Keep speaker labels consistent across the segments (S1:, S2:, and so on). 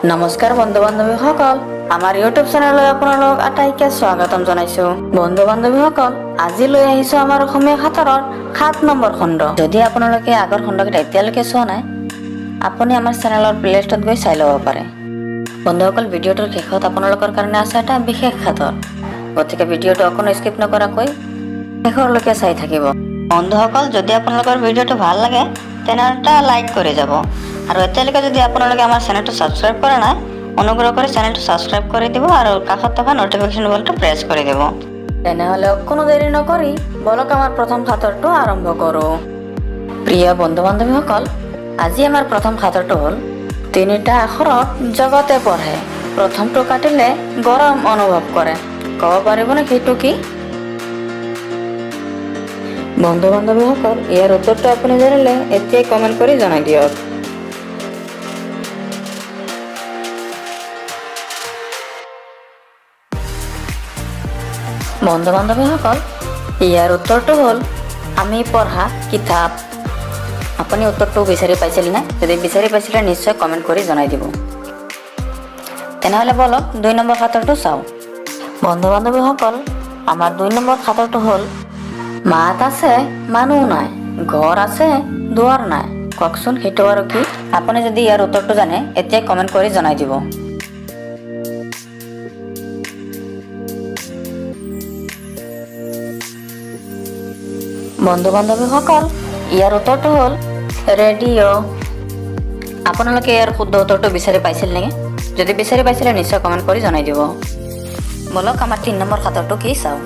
S1: নমস্কাৰ বন্ধু বান্ধৱীসকল, আমাৰ ইউটিউব চেনেললৈ আপোনালোক আটাইকে স্বাগতম জনাইছো। বন্ধু বান্ধৱীসকল, আজি লৈ আহিছো আমাৰ অসমীয়া সাঁতৰৰ 7 নম্বৰ খণ্ড। যদি আপোনালোকে আগৰ খণ্ডকেইটা এতিয়ালৈকে চোৱা নাই, আপুনি আমাৰ চেনেলৰ প্লেলিষ্টত গৈ চাই ল'ব পাৰে। বন্ধুসকল, ভিডিঅ'টোৰ শেষত আপোনালোকৰ কাৰণে আছে এটা বিশেষ সাঁতৰ, গতিকে ভিডিঅ'টো অকণো স্কিপ নকৰাকৈ শেষৰলৈকে চাই থাকিব। বন্ধুসকল, যদি আপোনালোকৰ ভিডিঅ'টো ভাল লাগে তেনেহ'লে এটা লাইক কৰি যাব, আৰু এতিয়ালৈকে যদি আপোনালোকে আমাৰ চেনেলটো ছাবস্ক্ৰাইব কৰা নাই, অনুগ্ৰহ কৰি চেনেলটো ছাবস্ক্ৰাইব কৰি দিব আৰু কাষত থকা নটিফিকেশ্যন বেলটো প্ৰেছ কৰি দিব। তেনেহ'লে কোনো দেৰি নকৰি বলক আমাৰ প্ৰথম সাঁতৰটো আৰম্ভ কৰোঁ। প্ৰিয় বন্ধু বান্ধৱীসকল, আজি আমাৰ প্ৰথম সাঁতৰটো হ'ল 3টা আখৰত জগতে পঢ়ে, প্ৰথমটো কাটিলে গৰম অনুভৱ কৰে। ক'ব পাৰিবনে সেইটো কি? বন্ধু বান্ধৱীসকল, ইয়াৰ উত্তৰটো আপুনি জানিলে এতিয়াই কমেণ্ট কৰি জনাই দিয়ক। বন্ধু বান্ধৱীসকল, ইয়াৰ উত্তৰটো হ'ল আমি পঢ়া কিতাপ। আপুনি উত্তৰটো বিচাৰি পাইছিল নে? যদি বিচাৰি পাইছিলে নিশ্চয় কমেণ্ট কৰি জনাই দিব। তেনেহ'লে বলক 2 নম্বৰ সাঁতৰটো চাওঁ। বন্ধু বান্ধৱীসকল, আমাৰ 2 নম্বৰ সাঁতৰটো হ'ল মাত আছে মানুহ নাই, ঘৰ আছে দুৱাৰ নাই। কওকচোন সেইটো আৰু কি? আপুনি যদি ইয়াৰ উত্তৰটো জানে এতিয়াই কমেণ্ট কৰি জনাই দিব। বন্ধু বান্ধৱীসকল, ইয়াৰ উত্তৰটো হ'ল ৰেডিঅ'। আপোনালোকে ইয়াৰ শুদ্ধ উত্তৰটো বিচাৰি পাইছিল নেকি? যদি বিচাৰি পাইছিলে নিশ্চয় কমেণ্ট কৰি জনাই দিব। বলক আমাৰ 3 নম্বৰ সাঁতৰটো কি চাওঁ।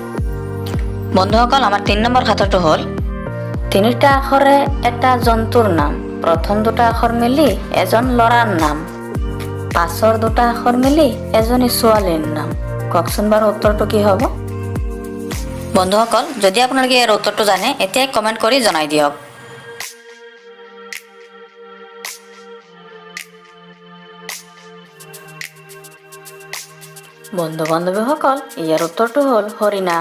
S1: বন্ধুসকল, আমাৰ 3 নম্বৰ সাঁতৰটো হ'ল 3টা আখৰে এটা জন্তুৰ নাম, প্ৰথম 2টা আখৰ মিলি এজন ল'ৰাৰ নাম, পাছৰ 2টা আখৰ মিলি এজনী ছোৱালীৰ নাম। কওকচোন বাৰু উত্তৰটো কি হ'ব? বন্ধুসকল, যদি আপোনালোকে ইয়াৰ উত্তৰটো জানে এতিয়াই কমেণ্ট কৰি জনাই দিয়ক। বন্ধু বান্ধৱীসকল, ইয়াৰ উত্তৰটো হ'ল হৰিণা।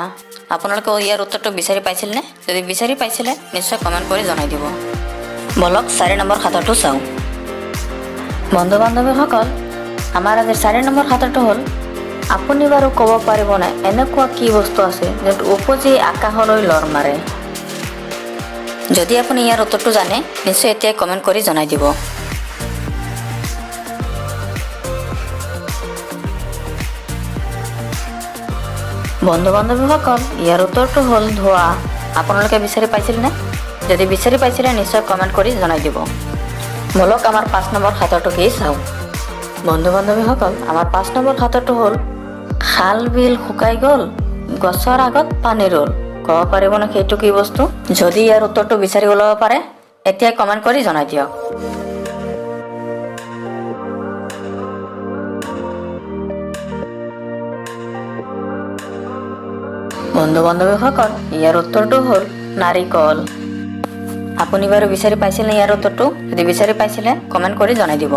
S1: আপোনালোকে ইয়াৰ উত্তৰটো বিচাৰি পাইছিল নে? যদি বিচাৰি পাইছিলে নিশ্চয় কমেণ্ট কৰি জনাই দিব। বলক 4 নম্বৰ সাঁতৰটো চাওঁ। বন্ধু বান্ধৱীসকল, আমাৰ আজি 4 নম্বৰ সাঁতৰটো হ'ল আপুনি বাৰু ক'ব পাৰিবনে এনেকুৱা কি বস্তু আছে যোনটো উপজি আকাশলৈ লৰ মাৰে? যদি আপুনি ইয়াৰ উত্তৰটো জানে নিশ্চয় এতিয়াই কমেণ্ট কৰি জনাই দিব। বন্ধু বান্ধৱীসকল, ইয়াৰ উত্তৰটো হ'ল ধোঁৱা। আপোনালোকে বিচাৰি পাইছিল নে? যদি বিচাৰি পাইছিলে নিশ্চয় কমেণ্ট কৰি জনাই দিব। বলক আমাৰ 5 নম্বৰ সাঁতৰটো কি চাওঁ। বন্ধু বান্ধৱীসকল, আমাৰ 5 নম্বৰ সাঁতৰটো হ'ল খাল বিল শুকাই গ'ল, গছৰ আগত পানী ৰ'ল। ক'ব পাৰিবনে সেইটো কি বস্তু? যদি ইয়াৰ উত্তৰটো বিচাৰি ওলাব পাৰে এতিয়াই কমেণ্ট কৰি জনাই দিয়ক। বন্ধু বান্ধৱীসকল, ইয়াৰ উত্তৰটো হ'ল নাৰিকল। আপুনি বাৰু বিচাৰি পাইছিলে ইয়াৰ উত্তৰটো? যদি বিচাৰি পাইছিলে কমেণ্ট কৰি জনাই দিব।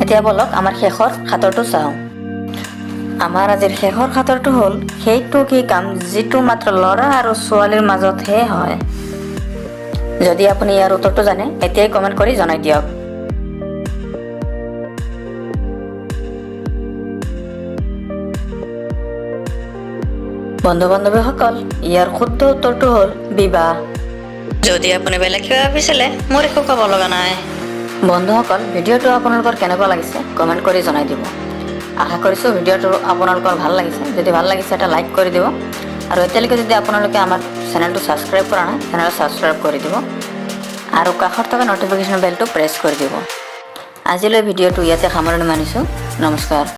S1: এতিয়া বলক আমাৰ শেষৰ সাঁতৰটো চাওঁ। আমাৰ আজিৰ শেষৰ সাঁতৰটো হ'ল সেইটো কি কাম যিটো মাত্ৰ ল'ৰা আৰু ছোৱালীৰ মাজতহে হয়? যদি আপুনি ইয়াৰ উত্তৰটো জানে এতিয়াই কমেণ্ট কৰি জনাই দিয়ক। বন্ধু বান্ধৱীসকল, ইয়াৰ শুদ্ধ উত্তৰটো হ'ল বিবাহ। যদি আপুনি বেলেগ কিবা ভাবিছিলে মোৰ একো ক'ব লগা নাই। বন্ধুসকল, ভিডিঅ'টো আপোনালোকৰ কেনেকুৱা লাগিছে কমেণ্ট কৰি জনাই দিব। আশা কৰিছোঁ ভিডিঅ'টো আপোনালোকৰ ভাল লাগিছে। যদি ভাল লাগিছে এটা লাইক কৰি দিব, আৰু এতিয়ালৈকে যদি আপোনালোকে আমাৰ চেনেলটো ছাবস্ক্ৰাইব কৰা নাই তেনেহ'লে ছাবস্ক্ৰাইব কৰি দিব, আৰু কাষত থকা নটিফিকেশ্যন বেলটো প্ৰেছ কৰি দিব। আজিলৈ ভিডিঅ'টো ইয়াতে সামৰণি মাৰিছোঁ। নমস্কাৰ।